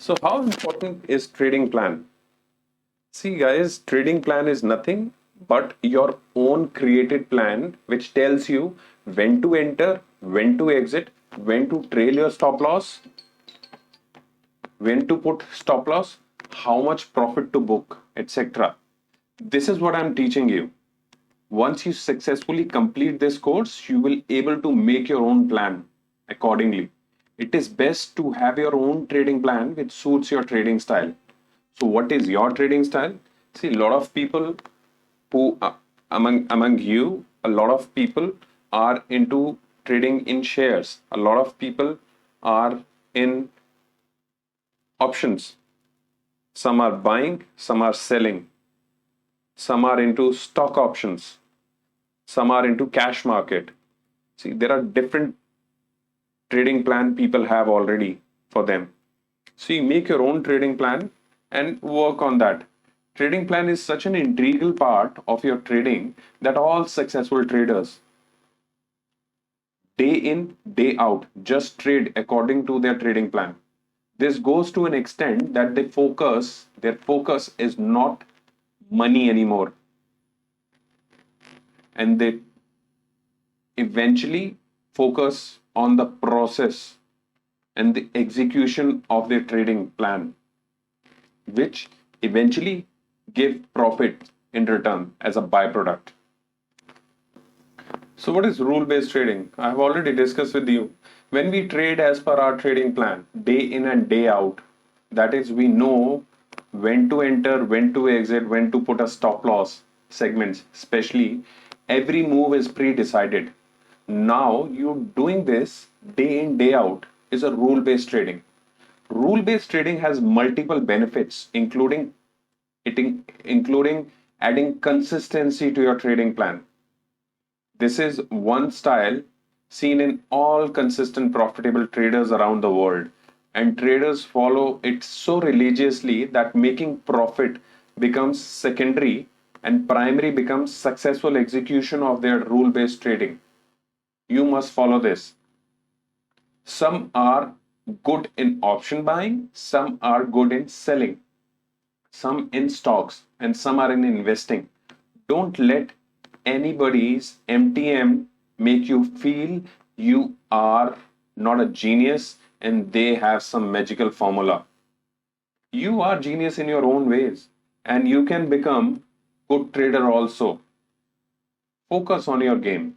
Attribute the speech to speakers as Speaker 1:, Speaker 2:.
Speaker 1: So how important is trading plan? See guys, trading plan is nothing but your own created plan which tells you when to enter, when to exit, when to trail your stop loss, when to put stop loss, how much profit to book, etc. This is what I'm teaching you. Once you successfully complete this course, you will able to make your own plan accordingly. It is best to have your own trading plan which suits your trading style. So what is your trading style? See, a lot of people who among you, a lot of people are into trading in shares. A lot of people are in options. Some are buying, some are selling. Some are into stock options. Some are into cash market. See, there are different trading plan people have already for them. So you make your own trading plan and work on that. Trading plan is such an integral part of your trading that all successful traders, day in, day out, just trade according to their trading plan. This goes to an extent that their focus is not money anymore. And they eventually focus on the process and the execution of their trading plan, which eventually give profit in return as a byproduct. So, what is rule based trading? I have already discussed with you. When we trade as per our trading plan, day in and day out, that is, we know when to enter, when to exit, when to put a stop loss segments, especially every move is pre decided. Now, you doing this day in, day out is a rule based trading. Rule based trading has multiple benefits, including adding consistency to your trading plan. This is one style seen in all consistent profitable traders around the world, and traders follow it so religiously that making profit becomes secondary and primary becomes successful execution of their rule based trading. You must follow this. Some are good in option buying, some are good in selling, some in stocks, and some are in investing. Don't let anybody's MTM make you feel you are not a genius and they have some magical formula. You are genius in your own ways and you can become good trader also. Focus on your game.